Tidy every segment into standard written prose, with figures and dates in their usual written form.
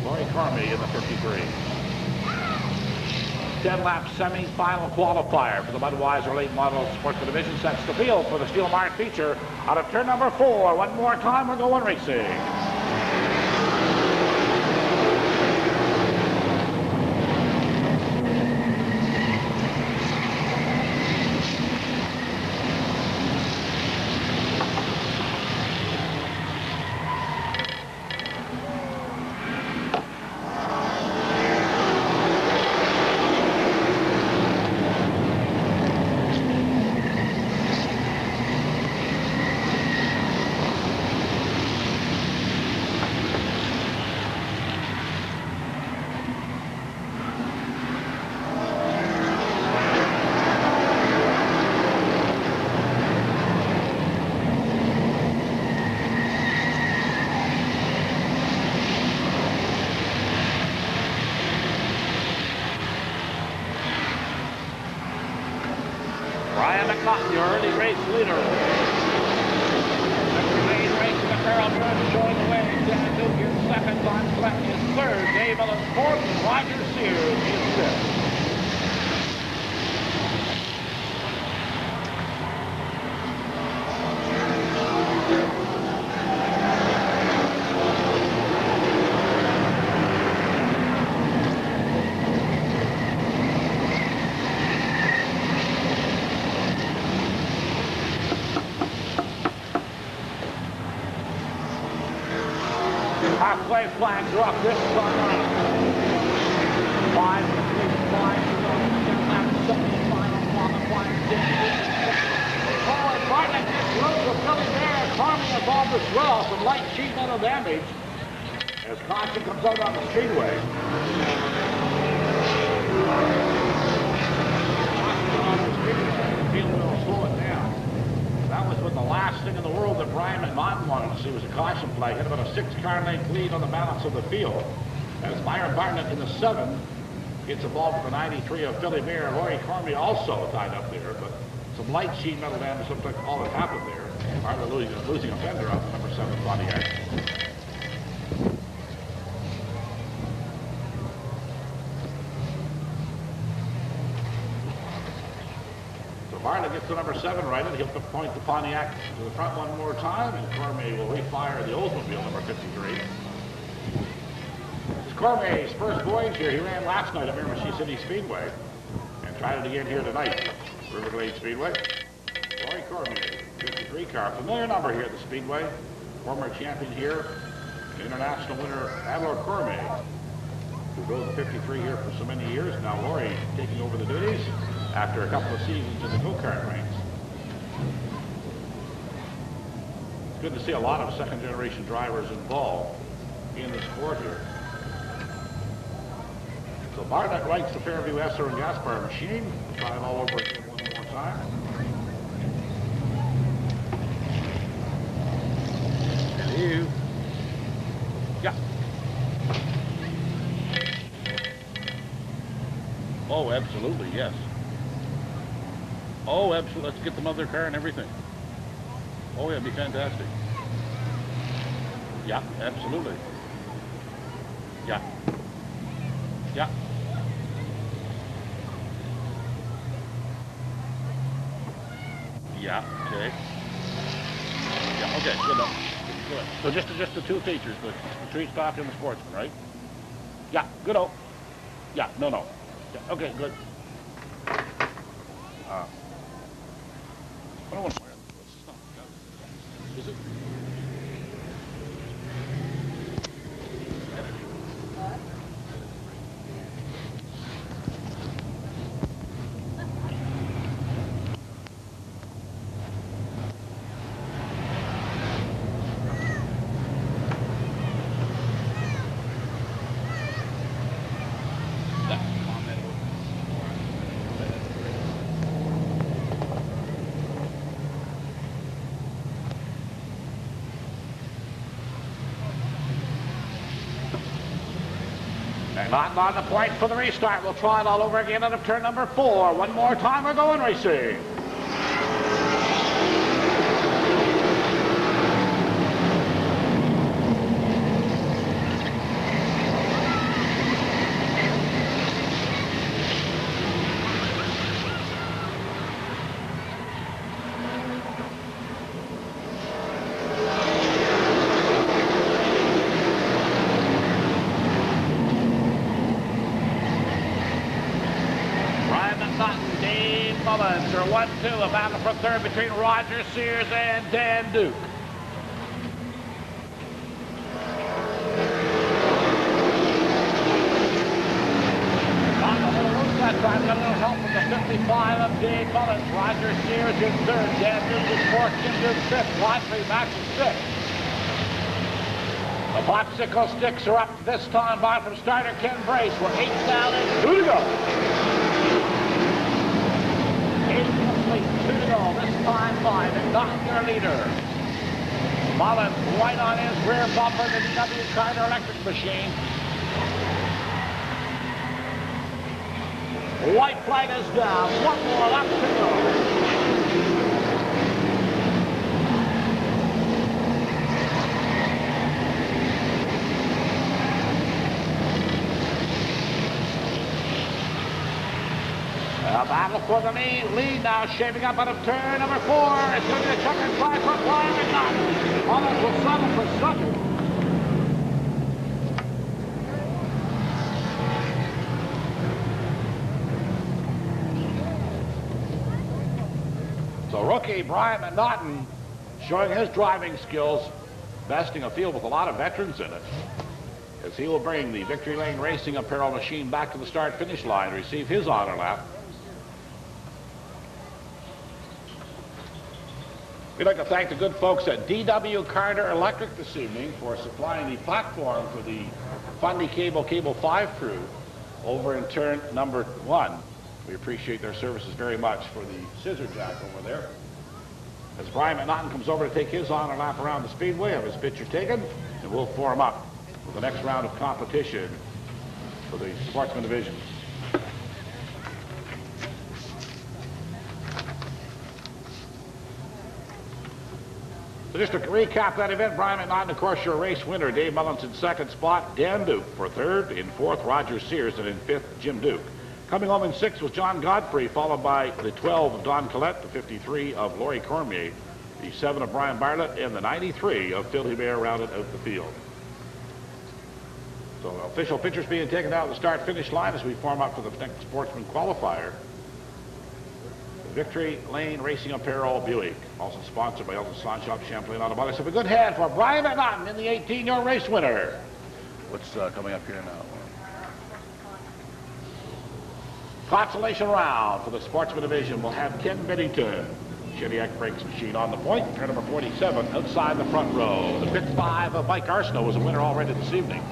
Lori Cormier in the 53. 10-lap semi-final qualifier for the Budweiser Late Model Sports Division sets the field for the Steel Mark feature out of turn number 4. One more time, we're going racing. Your early race leader. Second main race in the barrel run showing the way. Dan Duke in second, Don Fleck is third, Dave Ellens fourth, and Roger Sears is fifth. Halfway flags are up this time. 5 to 3, 5 to go. 10 laps, semi-final qualifying. Forward, Bartlett gets loose with Billy Bear. Carmi involved as well. Some light sheet metal damage as caution comes out on the speedway. The field will slow it down. That was with the last thing in the world that Brian McNaughton wanted to see was a caution flag. He had about a 6-car length lead on the balance of the field. As Myron Bartlett in the 7 gets involved with the 93 of Philly Mayer. Rory Cormier also tied up there, but some light sheet metal damage looks like all that happened there. Bartlett losing a fender on the number 7 Pontiac. Bartlett gets to number 7 right, and he'll point the Pontiac to the front one more time, and Cormier will refire the Oldsmobile number 53. This is Cormier's first voyage here. He ran last night at Miramichi City Speedway and tried it again here tonight. Riverglade Speedway. Rory Cormier, 53 car. Familiar number here at the Speedway. Former champion here, international winner Adler Cormier, who drove the 53 here for so many years. Now Rory taking over the duties after a couple of seasons in the go-kart ranks. It's good to see a lot of second-generation drivers involved in the sport here. So Bartlett likes the Fairview Esser and Gaspar machine. We'll try it all over again one more time. Hello. Yeah. Oh, absolutely, yes. Oh, absolutely. Let's get the mother car and everything. Oh, yeah, it'd be fantastic. Yeah, absolutely. Yeah. Yeah. Yeah, okay. Yeah, okay, good enough. Good. So just the two features, the tree stock and the sportsman, right? Yeah, good. Yeah, no. Yeah, okay, good. I don't want to wear it. It's not. Is it? And not on the point for the restart. We'll try it all over again out of turn number 4. One more time, we're going racing. Are 1-2, a battle for third between Roger Sears and Dan Duke. On the little roof that time, got a little help from the 55 of Dave Mullins. Roger Sears in third, Dan Duke is fourth, Jim Duke fifth, Wadley Max is sixth. The popsicle sticks are up this time by from starter Ken Brace. We're 8 down and 2 to go. 2 to go, this time 5, and not your leader. Mullins right on his rear bumper, the DW Carter electric machine. White flag is down, one more lap to go. A battle for the lead now, shaping up out of turn number 4. It's going to be a checkered flag for Brian and not. Mullins will settle for second. So rookie Brian McNaughton showing his driving skills, besting a field with a lot of veterans in it, as he will bring the Victory Lane Racing Apparel machine back to the start-finish line to receive his honor lap. We'd like to thank the good folks at DW Carter Electric this evening for supplying the platform for the Fundy Cable 5 crew over in turn number 1. We appreciate their services very much for the scissor jack over there. As Brian McNaughton comes over to take his honor lap around the speedway, have his picture taken, and we'll form up for the next round of competition for the Sportsman Division. So just to recap that event, Brian McNaughton, of course, your race winner. Dave Mullins in second spot. Dan Duke for third. In fourth, Roger Sears. And in fifth, Jim Duke. Coming home in sixth was John Godfrey, followed by the 12 of Don Collette, the 53 of Laurie Cormier, the 7 of Brian Bartlett, and the 93 of Phil Hubert rounded out the field. So official pictures being taken out at the start-finish line as we form up for the next Sportsman qualifier. Victory Lane Racing Apparel Buick, also sponsored by Elton Salon Shop, Champlain Automotive. So a good hand for Brian McNaughton in the 18-year race winner. What's coming up here now? Consolation round for the Sportsman Division will have Ken Bennington, Shediac Brakes machine on the point, turn number 47, outside the front row. The pit 5 of Mike Arsenault was a winner already this evening.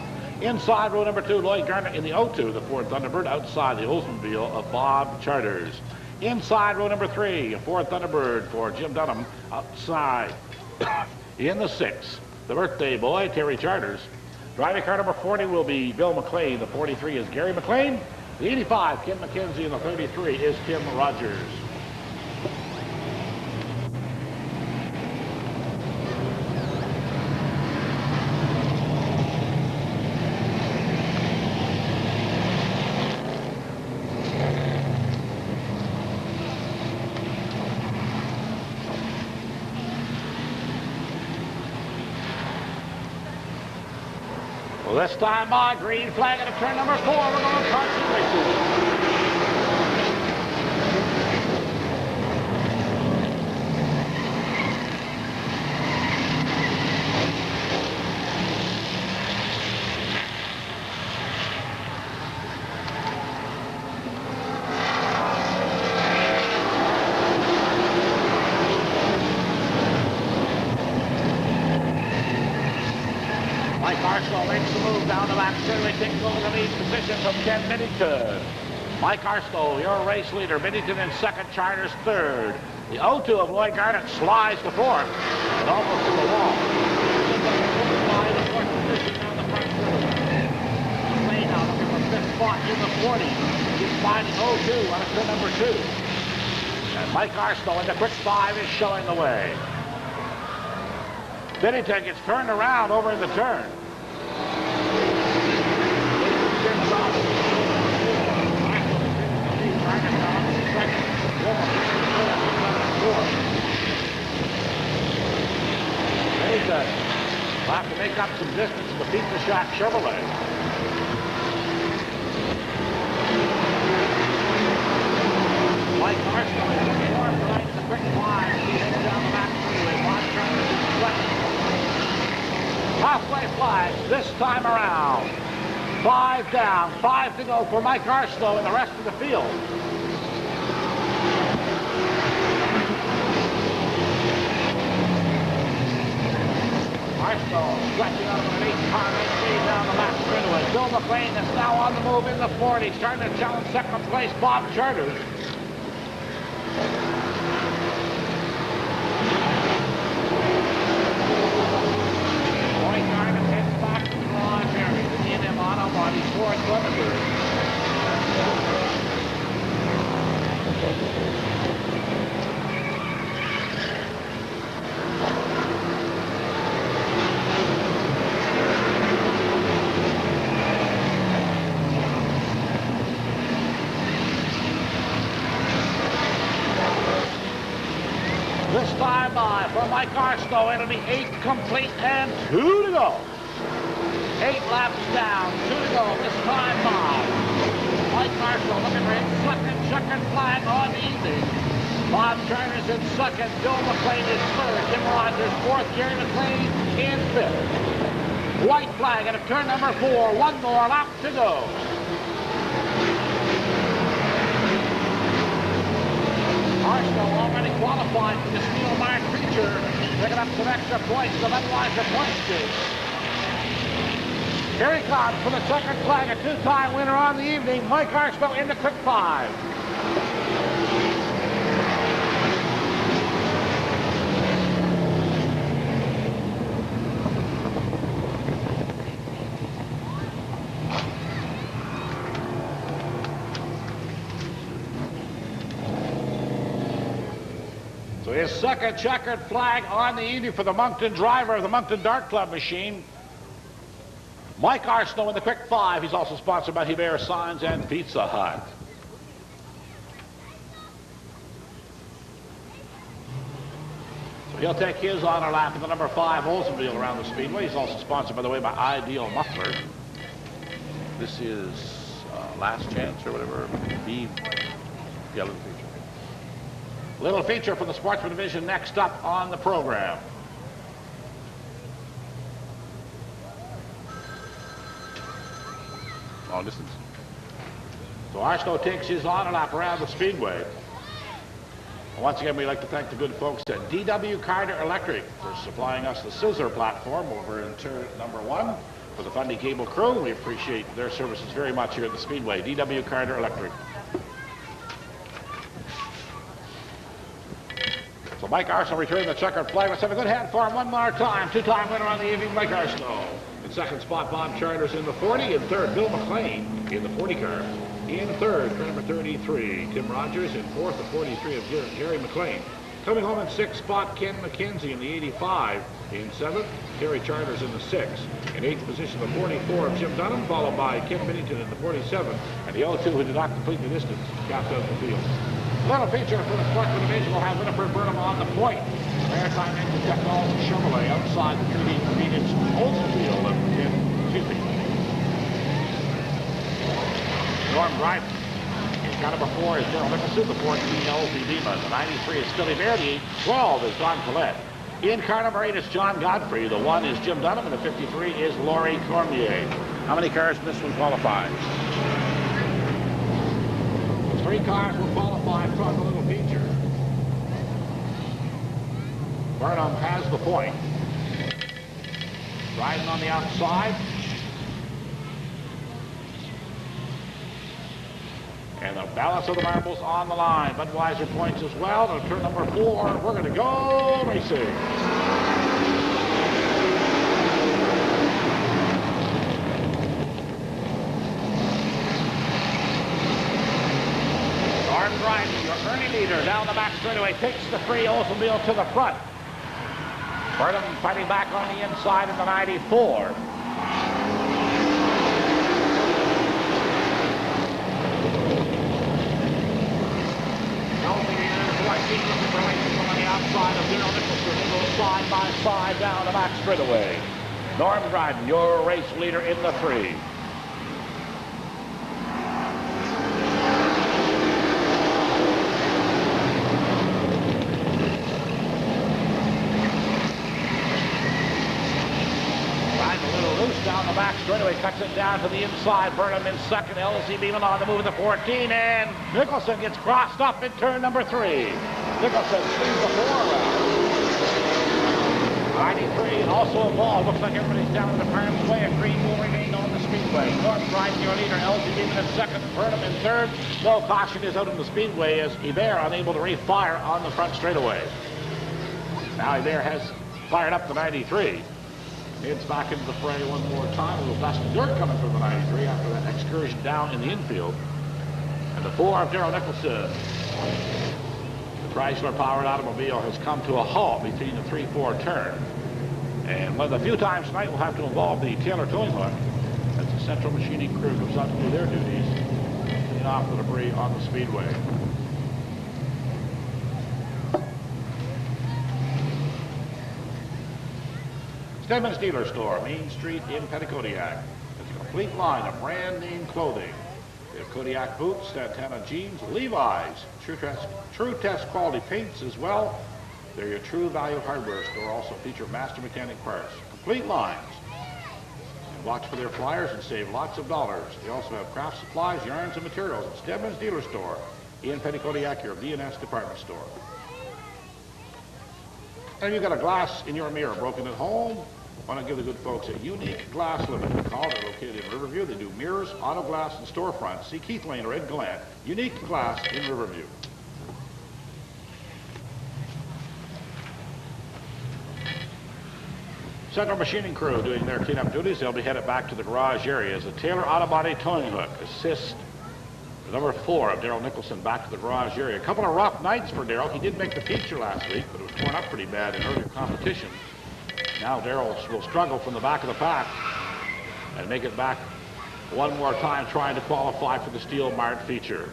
Inside row number 2, Lloyd Garnett in the O2, the Ford Thunderbird, outside the Oldsmobile of Bob Charters. Inside row number 3, a Ford Thunderbird for Jim Dunham, outside. In the 6, the birthday boy, Terry Charters. Driving car number 40 will be Bill McLean. The 43 is Gary McLean. The 85, Ken McKenzie, and the 33 is Tim Rogers. Well, this time by green flag at turn number 4. We're going to Carson Racing. Takes over the lead position from Ken Bennington. Mike Arsenault, your race leader. Bennington in second, Charters third. The O2 of Lloyd Garnett slides to fourth and almost to the wall. The fourth position down the front row. McLean out of number on a turn number 2. And Mike Arsenault in the quick 5 is showing the way. Bennington gets turned around over in the turn. Bennington will have to make up some distance to beat the shot Chevrolet. Mike Arsenault is looking hard right in the quick 5. He's heading down the back freeway. Halfway flags this time around. 5 down, 5 to go for Mike Arsenault and the rest of the field. Arsenault stretching out of an 8-car lead down the back straightaway. Bill McLean is now on the move in the 40, starting to challenge second place Bob Charters. This time by for Mike Arsenault, it'll be 8 complete and 2 to go. 8 laps down, 2 to go, this time by. Mike Arsenault looking for his second checkered flag on the evening. Bob Charters in second, Bill McLean is third, Tim Rogers fourth, Gary McLean in fifth. White flag at turn number 4, 1 more lap to go. Arsenault already qualified for the Steel Mark feature, picking up some extra points, the Budweiser point streak. Here he comes for the second flag, a 2-time winner on the evening, Mike Arsenault in the quick 5. So his second checkered flag on the evening for the Moncton driver of the Moncton Dart Club machine. Mike Arsenault in the quick 5. He's also sponsored by Hubert Signs and Pizza Hut. So he'll take his honor lap in the number 5 Oldsmobile around the Speedway. He's also sponsored, by the way, by Ideal Muffler. This is Last Chance or whatever. Yeah, little feature. Little feature from the Sportsman Division next up on the program. Long distance. So Arsenault takes his honor lap around the Speedway. Once again, we'd like to thank the good folks at DW Carter Electric for supplying us the scissor platform over in turn number 1 for the Fundy Cable crew. We appreciate their services very much here at the Speedway. DW Carter Electric. So Mike Arsenault returning the checkered flag. Let's have a good hand for him one more time. 2-time winner on the evening, Mike Arsenault. In second spot, Bob Charters in the 40. In third, Bill McLean in the 40 car. In third, car number 33, Tim Rogers. In fourth, the 43 of Jerry McLean. Coming home in sixth spot, Ken McKenzie in the 85. In seventh, Terry Charters in the 6. In eighth position, the 44 of Jim Dunham, followed by Ken Bennington in the 47. And the 02 who did not complete the distance, capped out the field. Little feature for the Sportsman Division will have Winifred Burnham on the point. Maritime Engine Technology Chevrolet outside the 38-inch Oldsmobile Norm Dryden. In car number 4 is General Nicholson, the 14 LZ Lima. The 93 is Philly Bear, the 12 is Don Collette. In car number 8 is John Godfrey, the 1 is Jim Dunham, and the 53 is Laurie Cormier. How many cars in this one qualify? 3 cars will qualify from the little feature. Burnham has the point. Riding on the outside. And the balance of the marbles on the line. Budweiser points as well. And turn number 4, we're going to go racing. down the back straightaway, takes the 3, Oldsmobile to the front. Burnham fighting back on the inside in the 94. On the outside of Darrell Nicholson. They go side by side down the back straightaway. Norm Dryden, your race leader in the 3. Down the back straightaway, cuts it down to the inside. Burnham in second. LZ Beeman on the move at the 14, and Nicholson gets crossed up in turn number 3. Nicholson swings the 4 around. 93 also involved. Looks like everybody's down in the Farms way, and green will remain on the speedway. North Dryden, your leader. LZ Beeman in second. Burnham in third. No caution is out in the speedway as Hebert unable to refire on the front straightaway. Now Hebert has fired up the 93. Heads back into the fray one more time. A little dust and dirt coming from the 93 after that excursion down in the infield. And the 4 of Darrell Nicholson. The Chrysler-powered automobile has come to a halt between the 3-4 turn. And one of the few times tonight we'll have to involve the Taylor towing hook as the central machining crew comes out to do their duties, clean off the debris on the speedway. Stedman's Dealer Store, Main Street in Petticodiac. It's a complete line of brand name clothing. They have Kodiak boots, Santana jeans, Levi's, True Test quality paints as well. They're your true value hardware store. Also feature master mechanic parts. Complete lines. And watch for their flyers and save lots of dollars. They also have craft supplies, yarns, and materials at Stedman's Dealer Store in Petticodiac, your D&S department store. And if you've got a glass in your mirror broken at home, I want to give the good folks at Unique Glass Limited a call. They're located in Riverview. They do mirrors, auto glass, and storefronts. See Keith Lane or Ed Gallant. Unique Glass in Riverview. Central machining crew doing their cleanup duties. They'll be headed back to the garage area as the Taylor Auto Body towing hook assists number 4 of Darrell Nicholson back to the garage area. A couple of rough nights for Darrell. He did make the feature last week, but it was torn up pretty bad in earlier competition. Now Darrell will struggle from the back of the pack and make it back one more time trying to qualify for the Steel Mart feature.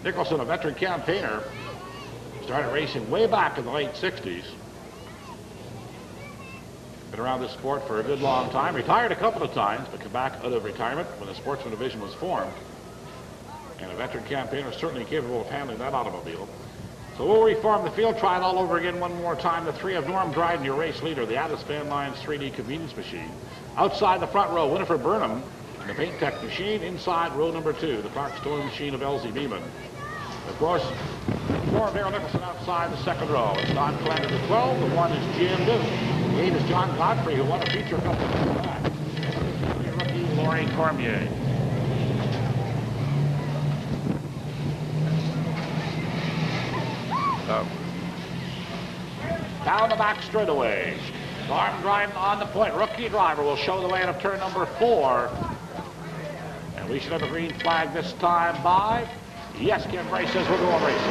Nicholson, a veteran campaigner, started racing way back in the late 60s. Been around this sport for a good long time. Retired a couple of times, but came back out of retirement when the sportsman division was formed. And a veteran campaigner certainly capable of handling that automobile. So we'll reform the field, try it all over again one more time. The 3 of Norm Dryden, your race leader, the Atlas Van Lines 3D convenience machine. Outside the front row, Winifred Burnham, and the Paint Tech machine. Inside row number 2, the Clark Stowing machine of LZ Beeman. Of course, 4 of Darrell Nicholson outside the second row. It's Don Clender, the 12. The 1 is Jim Duke. The 8 is John Godfrey, who won a feature a couple of years back. The rookie, Laurie Cormier. Down the back straightaway. Norm Dryden on the point. Rookie driver will show the way out of turn number 4. And we should have a green flag this time by... Yes, Kim Bray says we're going racing.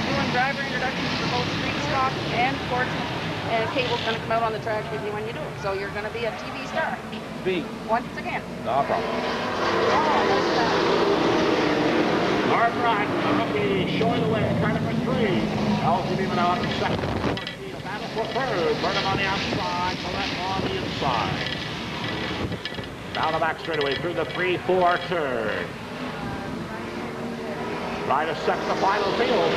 Doing driver introductions for both street stock and sportsman. And Cable's going to come out on the track with you when you do it. So you're going to be a TV star. B. Once again. No problem. Norm Dryden, a rookie, showing the way. Turn number 3. LZ Beeman out in second. A battle for third. Burnham on the outside. Collette on the inside. Down the back straightaway through the 3-4 turn. Try to set the final field.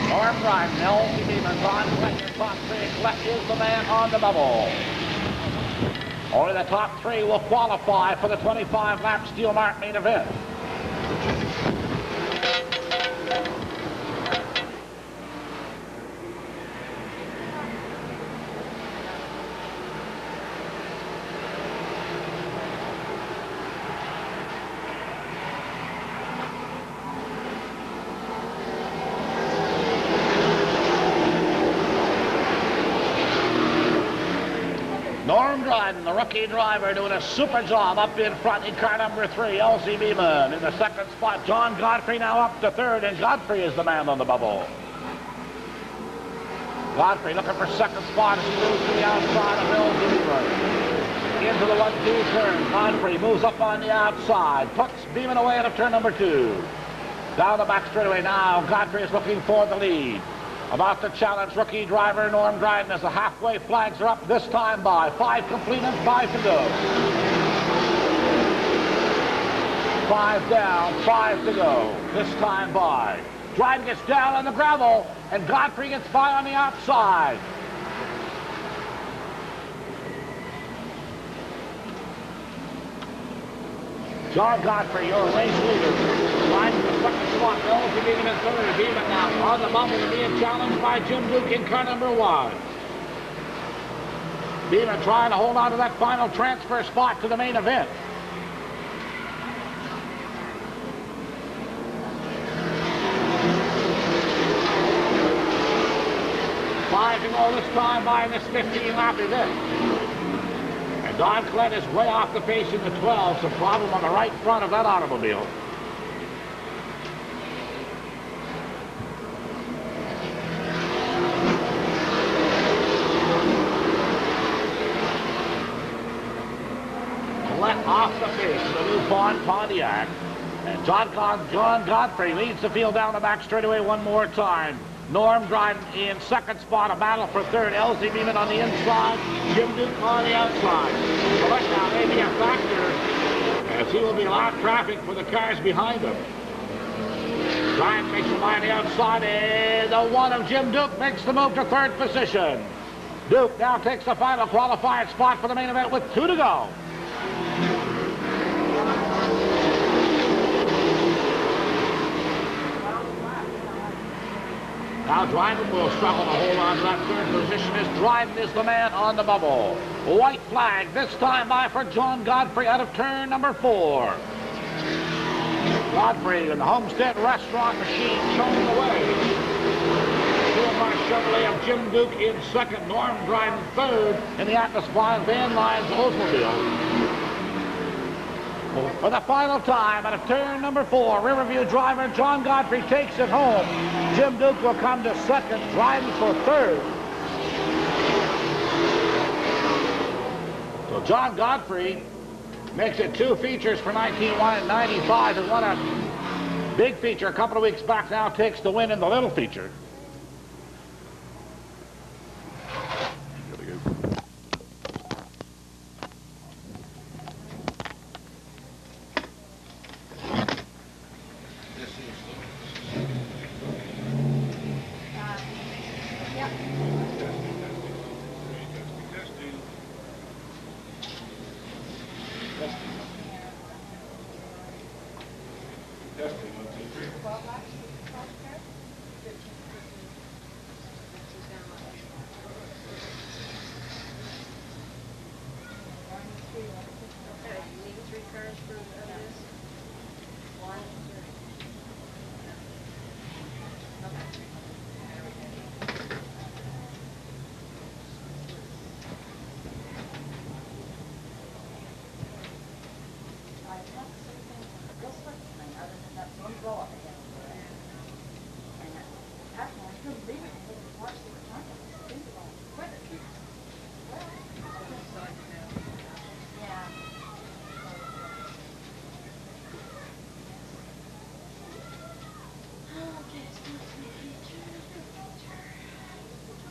Norm Dryden, LZ Beeman, Ron Colette, top 3. Colette is the man on the bubble. Only the top 3 will qualify for the 25-lap Steel Mart main event. Norm Dryden, the rookie driver, doing a super job up in front in car number 3, L.C. Beeman. In the second spot, John Godfrey now up to third, and Godfrey is the man on the bubble. Godfrey looking for second spot as he moves to the outside of L.C. Beeman. Into the 1-2 turn. Godfrey moves up on the outside, puts Beeman away out of turn number 2. Down the back straightaway now, Godfrey is looking for the lead. About to challenge rookie driver Norm Dryden as the halfway flags are up, this time by 5 complete and 5 to go. 5 down, 5 to go. This time by. Dryden gets down on the gravel, and Godfrey gets by on the outside. John Godfrey, your race leader. Dryden the second spot. Elsie Beeman in third. Beeman now on the bubble and being challenged by Jim Duke in car number 1. Beeman trying to hold on to that final transfer spot to the main event. Five to go this time by this 15-lap event. Don Clett is way off the pace in the 12, some problem on the right front of that automobile. Clett off the pace of the new Pontiac. And John Godfrey leads the field down the back straightaway one more time. Norm Dryden in second spot, a battle for third. L.C. Beeman on the inside, Jim Duke on the outside. So that now may be a factor as he will be a lot of traffic for the cars behind him. Dryden makes the line the outside, and the one of Jim Duke makes the move to third position. Duke now takes the final qualified spot for the main event with 2 to go. Now Dryden will struggle to hold on to that third position as Dryden is the man on the bubble. White flag this time by for John Godfrey out of turn number 4. Godfrey and the Homestead Restaurant Machine showing the way. Silver Chevrolet of Jim Duke in second, Norm Dryden third in the Atlas Van Lines Oldsmobile. For the final time, out of turn number 4, Riverview driver John Godfrey takes it home. Jim Duke will come to second, Dryden for third. So John Godfrey makes it 2 features for 1995 and won a big feature a couple of weeks back. Now takes the win in the little feature.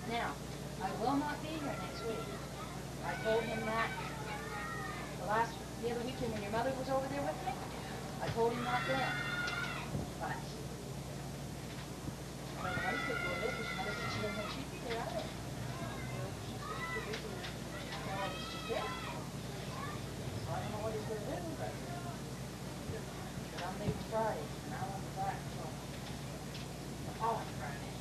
Now, I will not be here next week. I told him that the other weekend when your mother was over there with me. I told him that then. But I don't know why he said go there because your mother said she didn't think she'd be there either. Well, I was just there. So I don't know what he's going to do, but I'm leaving Friday, and I won't be back until the following Friday.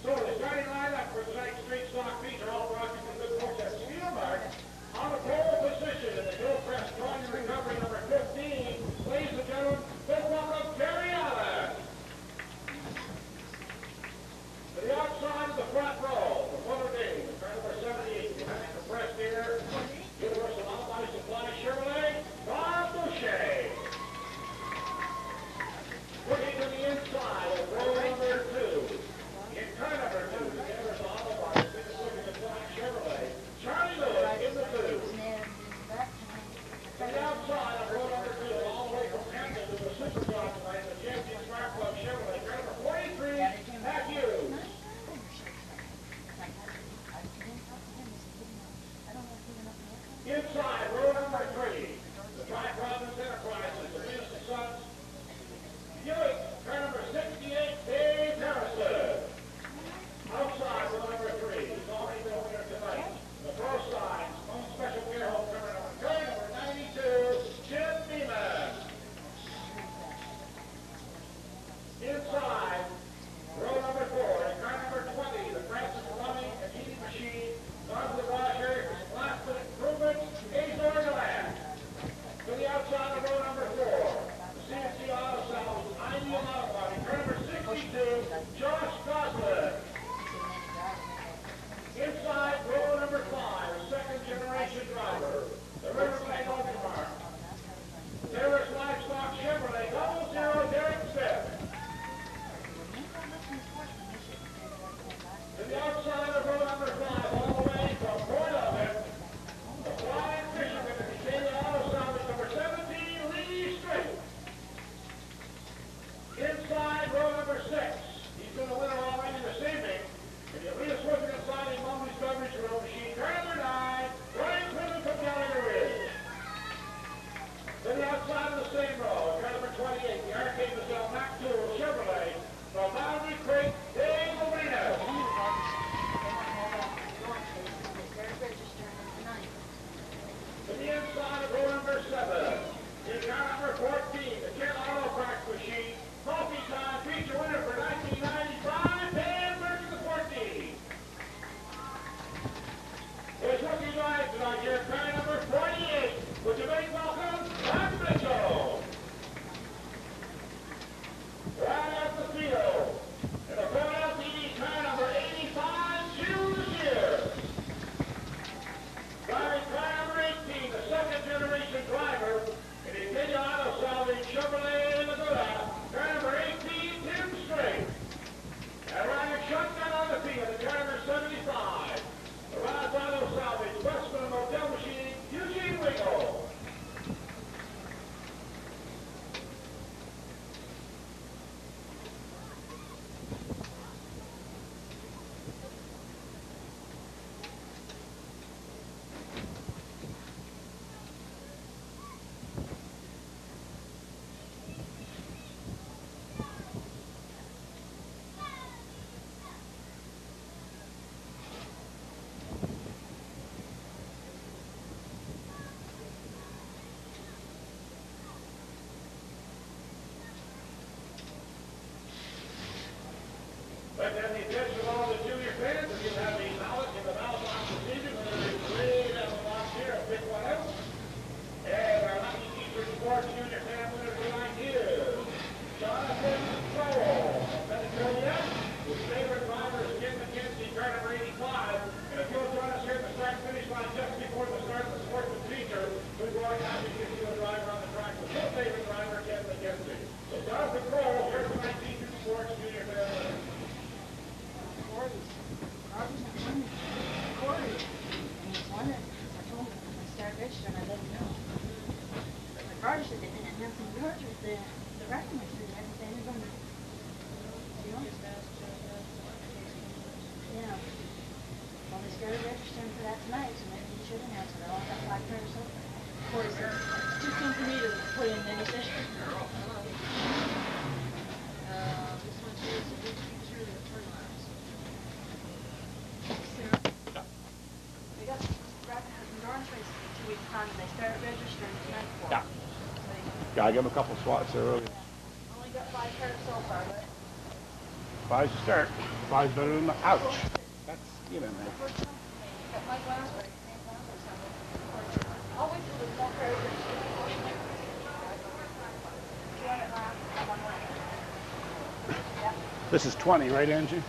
So the starting lineup for tonight's street stock meet are all brought to you from Good Folks at Steelmark. On the pole position in the Hillcrest drawing and recovery number 15, ladies and gentlemen, big number of Terry Allen. To the outside of the front row, the Fuller Dave, the car number 78, behind the press here, Universal Auto Supply Chevrolet, Bob Boucher. Looking to the inside of row number 2. In car number 2, the Universal Auto week time they start registering tonight for. Yeah. Yeah, I give him a couple swats there earlier. Only got 5 pairs so far, but 5's to start. 5's better than the ouch. That's you know, man. got my glass break. I'll wait till there's more pairs. This is 20, right, Angie?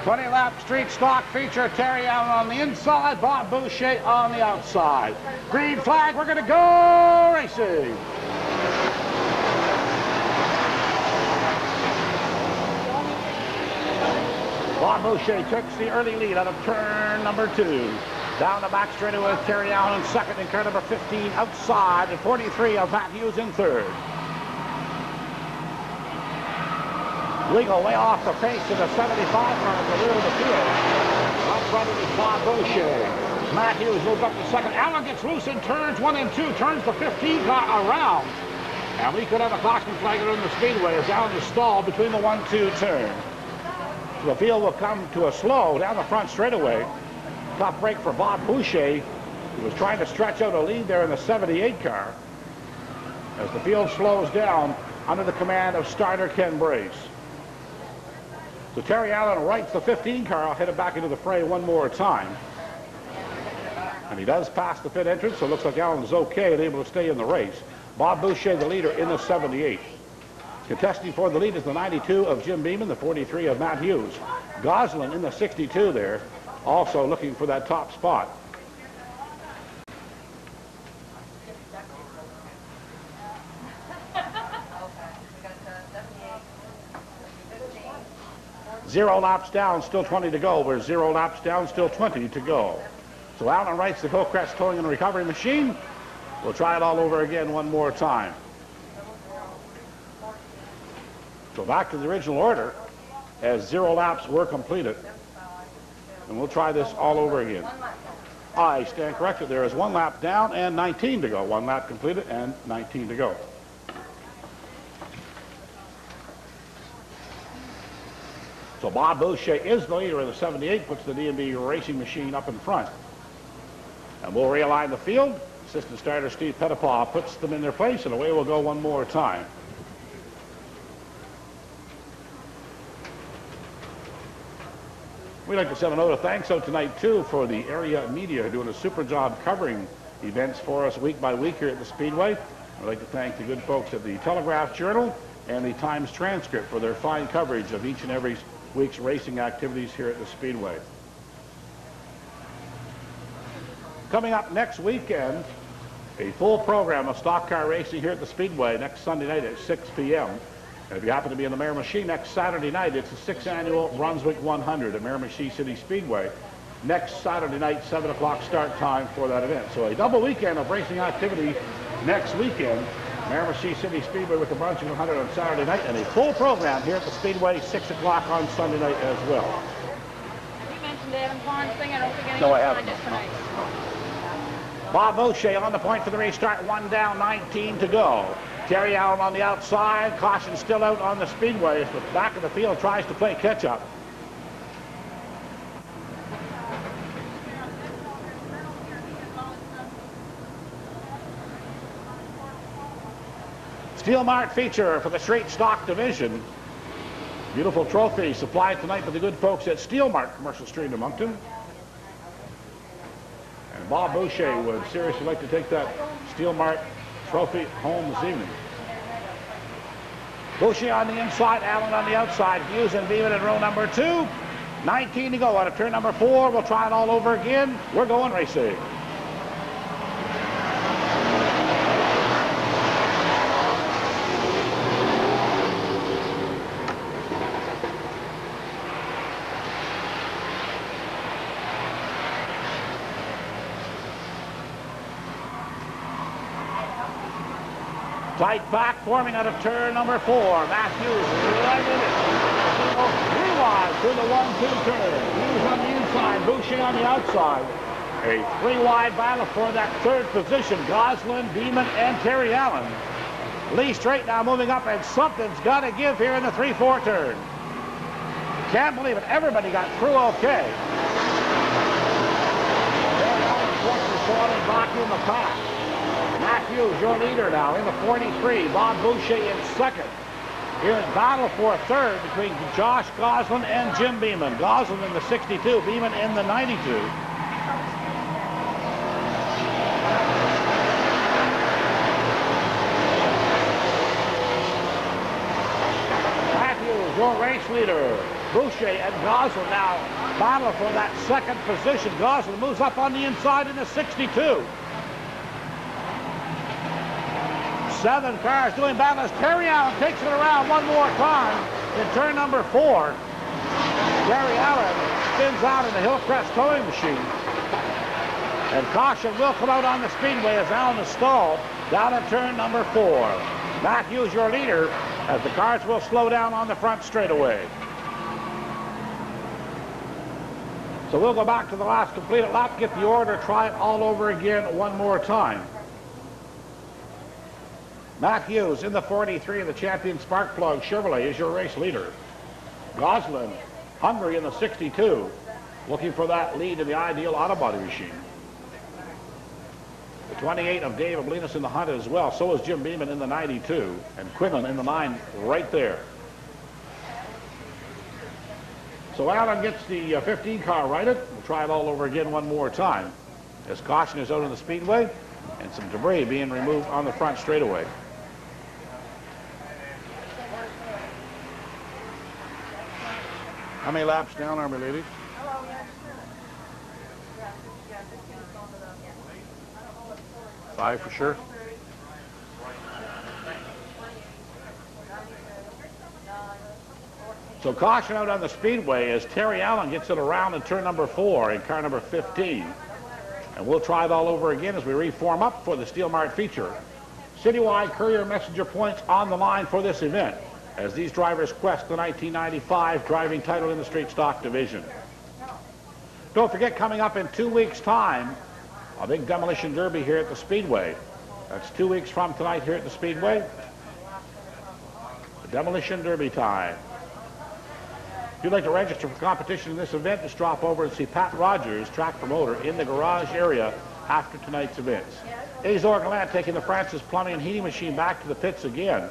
20 lap street stock feature. Terry Allen on the inside, Bob Boucher on the outside. Green flag, we're going to go racing. Bob Boucher takes the early lead out of turn number 2. Down the back straightaway with Terry Allen in second, and car number 15 outside, and 43 of Matt Hughes in third. Legal way off the pace of the 75 car at the rear of the field. Up front is Bob Boucher. Matt Hughes moves up to second. Allen gets loose in turns 1 and 2, turns the 15 car around. And we could have a caution flag in the speedway as Allen is stalled between the 1-2 turn. So the field will come to a slow down the front straightaway. Tough break for Bob Boucher, who was trying to stretch out a lead there in the 78 car. As the field slows down under the command of starter Ken Brace. So Terry Allen rights the 15 car. I'll hit it back into the fray one more time. And he does pass the pit entrance, so it looks like Allen's okay and able to stay in the race. Bob Boucher, the leader in the 78. Contesting for the lead is the 92 of Jim Beeman, the 43 of Matt Hughes. Goslin in the 62 there, also looking for that top spot. Zero laps down, still 20 to go. We're 0 laps down, still 20 to go. So Allen rights the Hillcrest towing and recovery machine. We'll try it all over again one more time. So back to the original order as 0 laps were completed. And we'll try this all over again. I stand corrected. There is 1 lap down and 19 to go. 1 lap completed and 19 to go. So Bob Boucher is the leader in the 78, puts the D&B racing machine up in front. And we'll realign the field. Assistant starter Steve Pettipaw puts them in their place, and away we'll go one more time. We'd like to send a note of thanks out tonight, too, for the area media doing a super job covering events for us week by week here at the Speedway. I'd like to thank the good folks at the Telegraph Journal and the Times Transcript for their fine coverage of each and every week's racing activities here at the Speedway. Coming up next weekend, a full program of stock car racing here at the Speedway next Sunday night at 6 p.m. And if you happen to be in the Miramichi next Saturday night, it's the 6th annual Brunswick 100 at Miramichi City Speedway. Next Saturday night, 7 o'clock start time for that event. So a double weekend of racing activity next weekend. Miramichi City Speedway with the Brunswick 100 on Saturday night, and a full program here at the Speedway, 6 o'clock on Sunday night as well. You mentioned Adam Vaughn's thing. I don't think anyone No, I haven't. signed it tonight. Bob Boucher on the point for the restart. 1 down, 19 to go. Terry Allen on the outside. Caution still out on the Speedway, but the back of the field tries to play catch-up. Steel Mart feature for the straight stock division. Beautiful trophy supplied tonight by the good folks at Steel Mart, Commercial Street in Moncton. And Bob Boucher would seriously like to take that Steel Mart trophy home this evening. Boucher on the inside, Allen on the outside. Hughes and Beeman in row number 2. 19 to go out of turn number 4. We'll try it all over again. We're going racing. Tight back forming out of turn number 4. Matthews right in it. 3 wide through the 1-2 turn. Hughes on the inside, Boucher on the outside. A 3 wide battle for that 3rd position. Goslin, Beeman, and Terry Allen. Lee Straight now moving up, and something's got to give here in the 3-4 turn. Can't believe it. Everybody got through okay. pack. Matthews, your leader now in the 43. Bob Boucher in second. Here in battle for third between Josh Goslin and Jim Beeman. Goslin in the 62, Beeman in the 92. Matthews, your race leader. Boucher and Goslin now battle for that second position. Goslin moves up on the inside in the 62. 7 cars doing battle as Terry Allen takes it around one more time in turn number 4. Terry Allen spins out in the Hillcrest towing machine. And caution will come out on the speedway as Allen is stalled down at turn number 4. Matthews, your leader, as the cars will slow down on the front straightaway. So we'll go back to the last completed lap, get the order, try it all over again one more time. Matthews in the 43 of the champion Sparkplug Chevrolet is your race leader. Goslin, hungry in the 62, looking for that lead in the ideal autobody machine. The 28 of Dave Oblinas in the hunt as well. So is Jim Beeman in the 92, and Quinlan in the 9 right there. So Allen gets the 15 car righted. We'll try it all over again one more time as caution is out in the speedway and some debris being removed on the front straightaway. How many laps down are we, ladies? 5 for sure. So caution out on the speedway as Terry Allen gets it around in turn number 4 in car number 15. And we'll try it all over again as we reform up for the Steel Mart feature. Citywide courier messenger points on the line for this event as these drivers quest the 1995 driving title in the street stock division. Don't forget, coming up in 2 weeks' time, a big demolition derby here at the Speedway. That's 2 weeks from tonight here at the Speedway. The demolition derby time. If you'd like to register for competition in this event, just drop over and see Pat Rogers, track promoter, in the garage area after tonight's events. Azor Gallant taking the Francis Plumbing and Heating machine back to the pits again.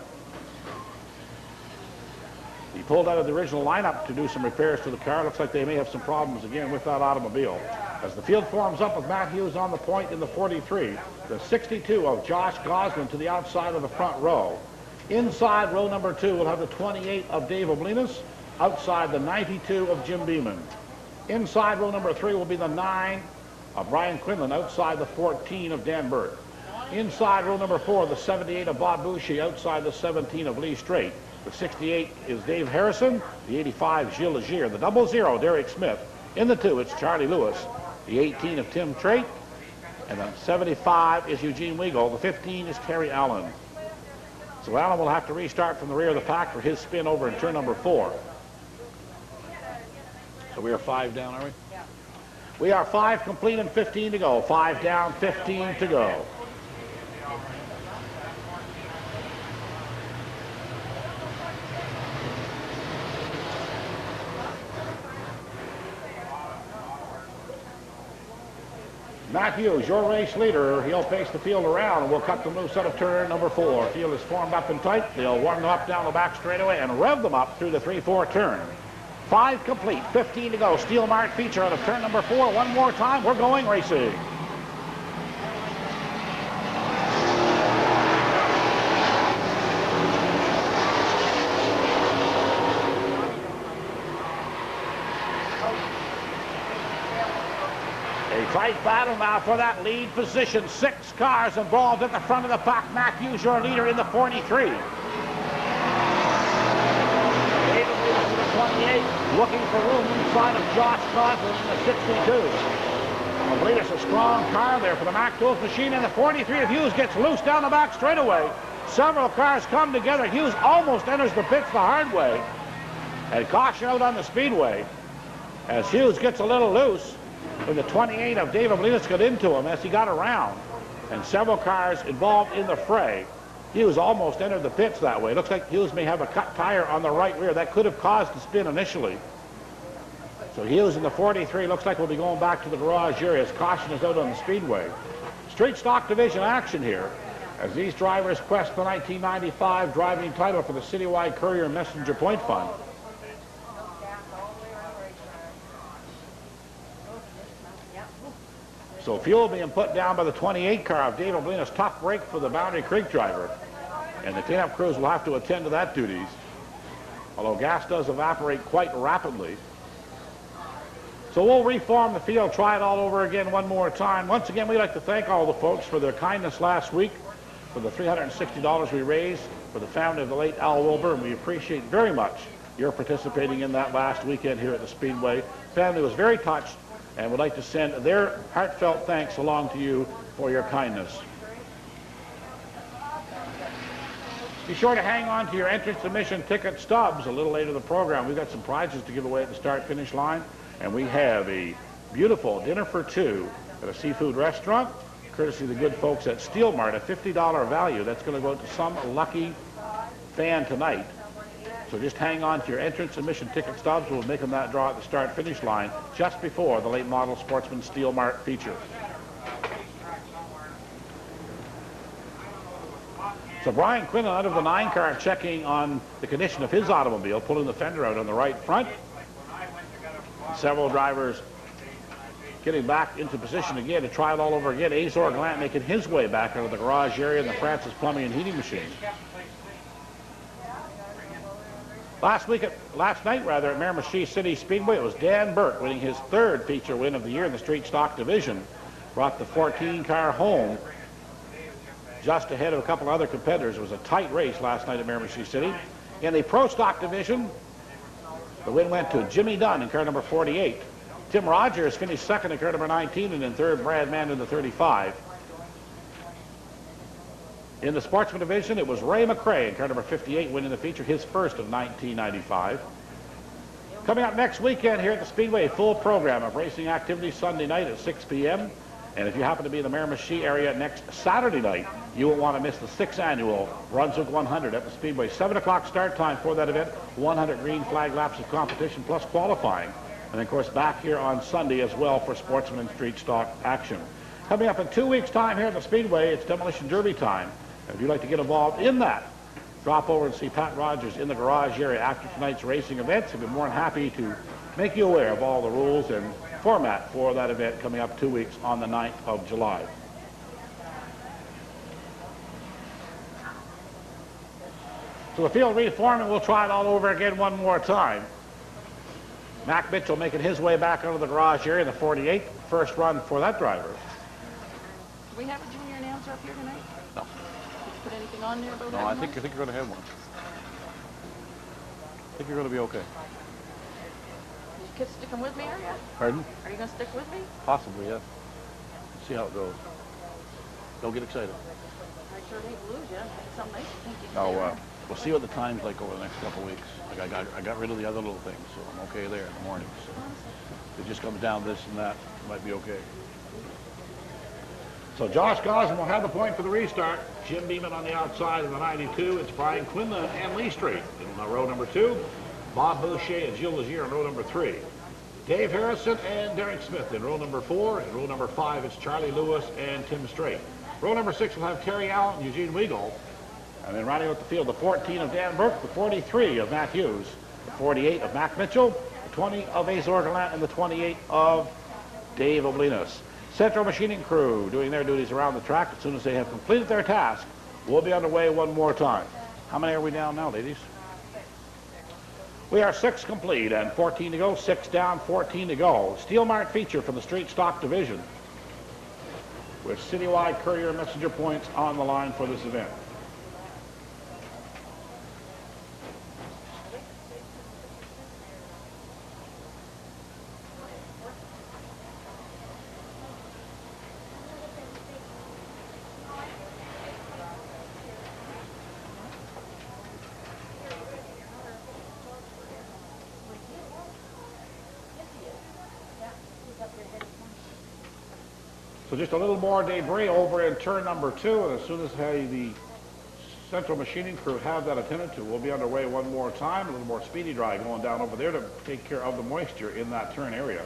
He pulled out of the original lineup to do some repairs to the car. Looks like they may have some problems again with that automobile. As the field forms up with Matthews on the point in the 43, the 62 of Josh Goslin to the outside of the front row. Inside row number 2 will have the 28 of Dave Oblinas, outside the 92 of Jim Beeman. Inside row number 3 will be the 9 of Brian Quinlan, outside the 14 of Dan Burt. Inside row number 4, the 78 of Bob Boucher, outside the 17 of Lee Strait. The 68 is Dave Harrison, the 85 Gilles Legier, the 00 Derek Smith. In the 2 it's Charlie Lewis, the 18 of Tim Trait, and the 75 is Eugene Weagle, the 15 is Terry Allen. So Allen will have to restart from the rear of the pack for his spin over in turn number 4. So we are 5 down, are we? Yeah. We are 5 complete and 15 to go. 5 down, 15 to go. Matthews, your race leader, he'll pace the field around and we'll cut them loose out of turn number 4. Field is formed up and tight. They'll warm them up down the back straightaway and rev them up through the 3-4 turn. 5 complete, 15 to go. Steel Mart feature out of turn number 4. One more time, we're going racing. Tight battle now for that lead position. 6 cars involved at the front of the pack. Matthews, your leader in the 43. David Lewis in the 28, looking for room inside of Josh Goslin in the 62. Oblinas, a strong car there for the Mac Tools machine, and the 43 of Hughes gets loose down the back straightaway. Several cars come together. Hughes almost enters the pits the hard way. And caution out on the speedway as Hughes gets a little loose. When the 28 of Dave Oblinas got into him as he got around, and several cars involved in the fray. Hughes almost entered the pits that way. It looks like Hughes may have a cut tire on the right rear. That could have caused the spin initially. So Hughes in the 43 looks like we'll be going back to the garage area as caution is out on the speedway. Street stock division action here as these drivers quest the 1995 driving title for the Citywide Courier Messenger Point Fund. So fuel being put down by the 28 car of Dave Oblina's. Tough break for the Boundary Creek driver. And the cleanup crews will have to attend to that duties. Although gas does evaporate quite rapidly. So we'll reform the field, try it all over again one more time. Once again, we'd like to thank all the folks for their kindness last week, for the $360 we raised for the family of the late Al Wilbur, and we appreciate very much your participating in that last weekend here at the Speedway. Family was very touched and would like to send their heartfelt thanks along to you for your kindness. Be sure to hang on to your entrance admission ticket stubs a little later in the program. We've got some prizes to give away at the start-finish line. And we have a beautiful dinner for two at a seafood restaurant, courtesy of the good folks at Steel Mart, a $50 value. That's going to go to some lucky fan tonight. So just hang on to your entrance admission ticket stubs. We'll make them that draw at the start-finish line just before the late model Sportsman Steel Mart feature. So Brian Quinlan out of the 9 car checking on the condition of his automobile, pulling the fender out on the right front. Several drivers getting back into position again to try it all over again. Azor Glant making his way back out of the garage area in the Francis Plumbing and Heating machine. Last night at Miramichi City Speedway, it was Dan Burke winning his 3rd feature win of the year in the street stock division. Brought the 14 car home just ahead of a couple other competitors. It was a tight race last night at Miramichi City. In the pro stock division, the win went to Jimmy Dunn in car number 48. Tim Rogers finished 2nd in car number 19, and in 3rd, Brad Mann in the 35. In the sportsman division, it was Ray McRae in car number 58 winning the feature, his first of 1995. Coming up next weekend here at the Speedway, full program of racing activities Sunday night at 6 p.m. And if you happen to be in the Miramichi area next Saturday night, you won't want to miss the 6th annual Brunswick 100 at the Speedway. 7 o'clock start time for that event, 100 green flag laps of competition plus qualifying. And of course back here on Sunday as well for sportsman and street stock action. Coming up in 2 weeks' time here at the Speedway, it's Demolition Derby time. And if you'd like to get involved in that, drop over and see Pat Rogers in the garage area after tonight's racing events. He'll be more than happy to make you aware of all the rules and format for that event coming up 2 weeks on the 9th of July. So the field reforming, we'll try it all over again one more time. Mac Mitchell making his way back out of the garage area in the 48, first run for that driver. Do we have a junior announcer up here tonight? No. Did you put anything on there about No, I think you're going to have one. I think you're going to be okay. You sticking with me, are you? Pardon? Are you going to stick with me? Possibly, yeah. See how it goes. Don't get excited. I sure hate to lose you. It's something nice to think you can No, do. we'll see what the time's like over the next couple of weeks. Like I got rid of the other little things, so I'm okay there in the morning. So if it just comes down this and that, it might be okay. So Josh Gosden will have the point for the restart. Jim Beeman on the outside in the 92. It's Brian Quinlan and Lee Street in row number 2. Bob Boucher and Gilles Legier in row number 3. Dave Harrison and Derek Smith in row number 4. In row number 5, it's Charlie Lewis and Tim Strait. Row number 6 will have Terry Allen and Eugene Weigel. And then rounding out the field, the 14 of Dan Burke, the 43 of Matt Hughes, the 48 of Mac Mitchell, the 20 of Azor Gallant, and the 28 of Dave Oblinas. Central Machining Crew doing their duties around the track. As soon as they have completed their task, we'll be underway one more time. How many are we down now, ladies? We are 6 complete and 14 to go. 6 down, 14 to go. Steel Mart feature from the street stock division with Citywide Courier Messenger points on the line for this event. So just a little more debris over in turn number 2, and as soon as the Central Machining Crew have that attended to, we'll be underway one more time. A little more speedy dry going down over there to take care of the moisture in that turn area.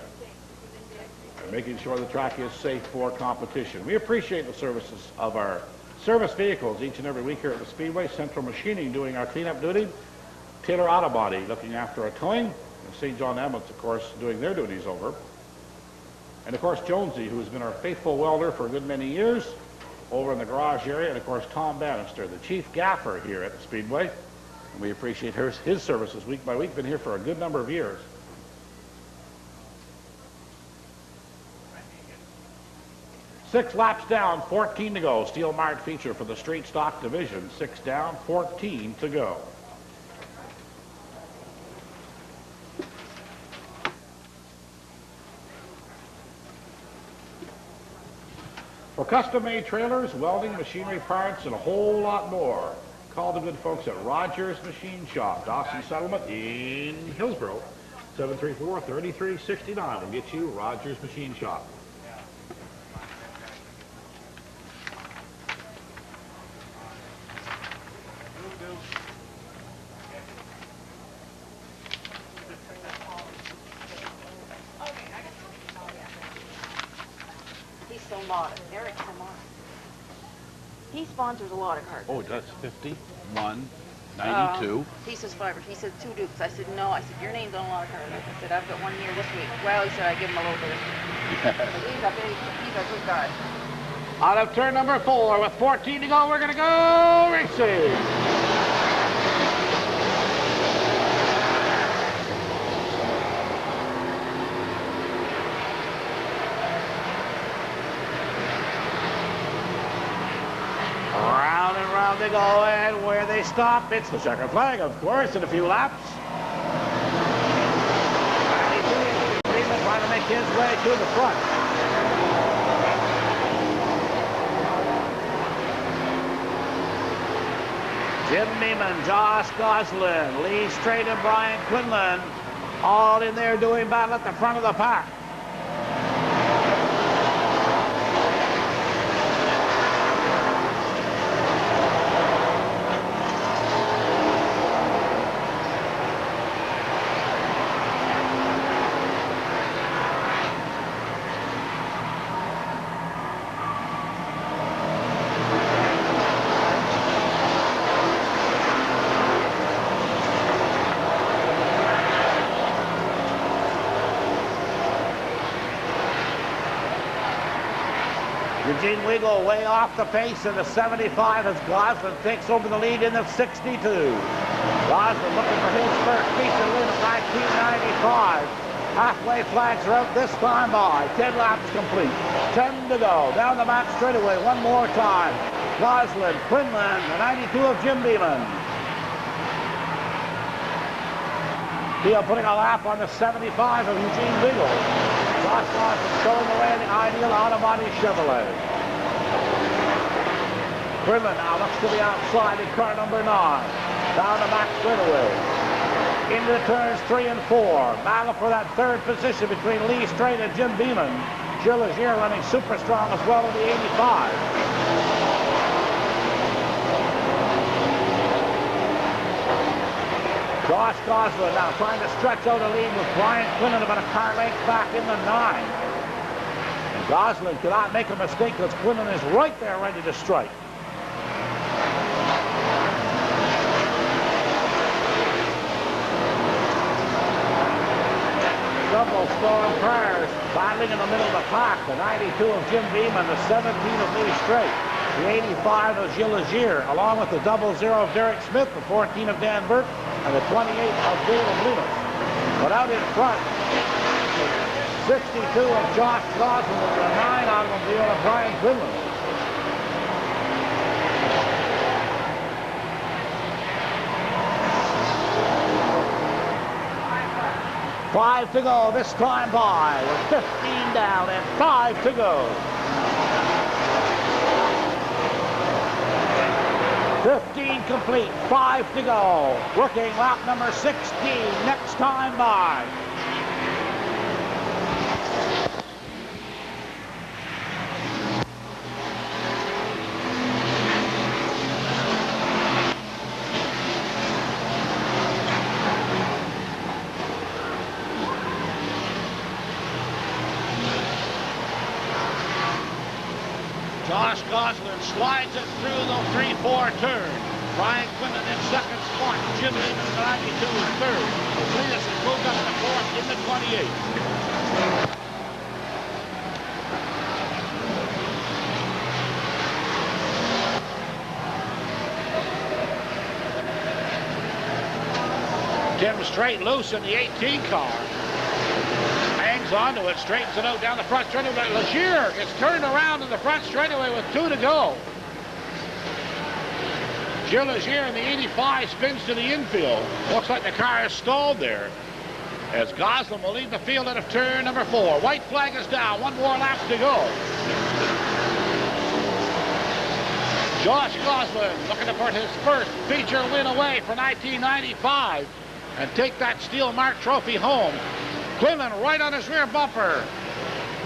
And making sure the track is safe for competition. We appreciate the services of our service vehicles each and every week here at the Speedway. Central Machining doing our cleanup duty. Taylor Auto Body looking after our towing. And St. John Ambulance, of course, doing their duties over. And, of course, Jonesy, who has been our faithful welder for a good many years over in the garage area. And, of course, Tom Bannister, the chief gaffer here at the Speedway. And we appreciate his services week by week. Been here for a good number of years. 6 laps down, 14 to go. Steel Mart feature for the straight stock division. 6 down, 14 to go. For custom-made trailers, welding, machinery parts, and a whole lot more, call the good folks at Rogers Machine Shop, Dawson Settlement in Hillsborough. 734-3369 will get you Rogers Machine Shop. Eric's so modest. He sponsors a lot of cars. Oh, that's 51, 92. He says 5. He said 2 Dukes. I said no. I said your name's on a lot of cars. I said I've got 1 year this week. Well, he said I give him a little bit of. He's a good guy. Out of turn number 4 with 14 to go, we're going to go racing. They go, and where they stop, it's the checker flag, of course, in a few laps. Freeman trying to make his way to the front. Jim Neiman, Josh Goslin, Lee Strait, and Brian Quinlan, all in there doing battle at the front of the pack. Eugene Wiggle way off the pace in the 75 as Goslin takes over the lead in the 62. Goslin looking for his first feature win of 1995. Halfway flags are out this time by. 10 laps complete. 10 to go. Down the back straightaway one more time. Goslin, Quinlan, the 92 of Jim Beeman. Beal putting a lap on the 75 of Eugene Wiggle. Josh Goslin showing the way in the Ideal Auto Body Chevrolet. Quinlan now looks to the outside in car number 9. Down the back straightaway. Into turns 3 and 4. Battle for that third position between Lee Strait and Jim Beeman. Gilles Legier running super strong as well in the 85. Josh Goslin now trying to stretch out a lead with Brian Quinlan about a car length back in the 9. And Goslin cannot make a mistake because Quinlan is right there ready to strike. Double storm cars battling in the middle of the pack. The 92 of Jim Beeman, the 17 of Lee Strait, the 85 of Gilles Legier, along with the 00 of Derek Smith, the 14 of Dan Burke, and the 28 of David Blumus. But out in front, 62 of Josh Goslin with the 9 automobile of Brian Quinlan. Five to go this time by, with 15 down and 5 to go. 15 complete, 5 to go. Working lap number 16 next time by. Josh Goslin slides it through the 3-4 turn. Brian Quinlan in second spot. Jim Lehman 92 in third. Cletus has moved up to fourth in the 28. Tim straight loose in the 18 car. Hangs onto it, straightens it out down the front straightaway. Legier is turned around in the front straightaway with 2 to go. Gilles Legier in the 85 spins to the infield. Looks like the car is stalled there, as Goslin will lead the field out of turn number 4. White flag is down. 1 more lap to go. Josh Goslin looking to put his first feature win away for 1995 and take that Steel Mark trophy home. Quinlan right on his rear bumper.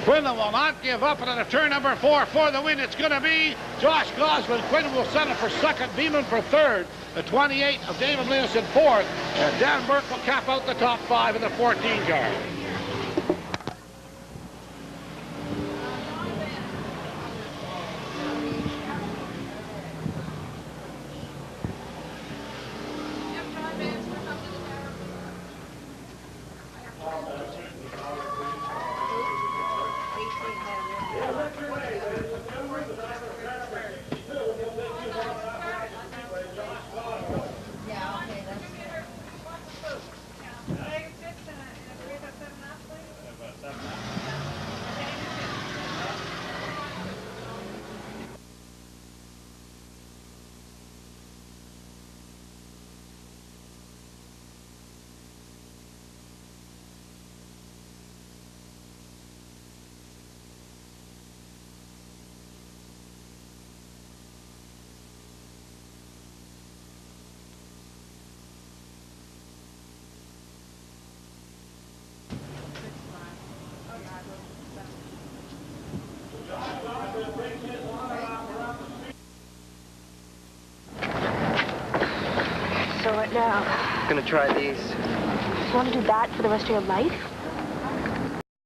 Quinlan will not give up, and at turn number 4 for the win, it's going to be Josh Goslin. Quinlan will settle for second, Beeman for third, the 28 of David Lewis in fourth, and Dan Burke will cap out the top 5 in the 14 car. So what now? Gonna try these. You want to do that for the rest of your life?